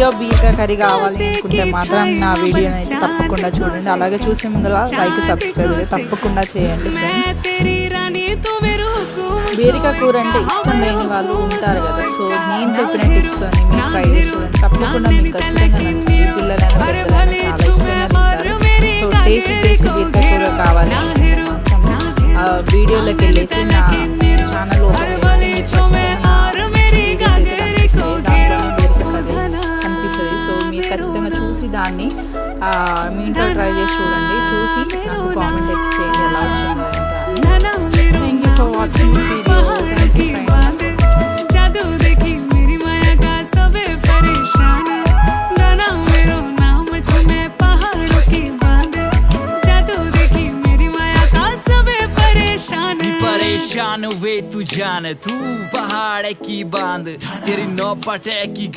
Video బీరకాయ curry కావాలి అనుకుంటే మాత్రం నా వీడియోని అయితే తప్పకుండా చూడండి. అలాగే చూసే ముందుగా లైక్ సబ్స్క్రైబ్ అయితే తప్పకుండా చేయండి ఫ్రెండ్స్. బీరకాయ కూర అంటే ఇష్టం లేని వాళ్ళు ఉంటారు కదా. సో నేను చెప్పిన టిప్స్ అని మీరు ట్రై చేసి చూడండి. తప్పకుండా మీకు ఖచ్చితంగా నచ్చుతుంది. పిల్లలైనా పెద్దలైనా చాలా ఇష్టంగా తింటారు. సో టేస్ట్ బీరకాయ కూర కావాలి వీడియోలోకి వెళ్ళేసి నా ఛానల్ ఓపెన్ కనిపిస్తుంది. సో మీరు ఖచ్చితంగా చూసి దాన్ని మీ ఇంట్లో ట్రై చేసి చూడండి. చూసి నాకు కామెంట్ అయితే చేయండి ఎలా వచ్చిందో. Thank you for watching this video. Thank you friends. परेशान वे तू जान, तू पहाड़ की बांध, तेरी नौपट की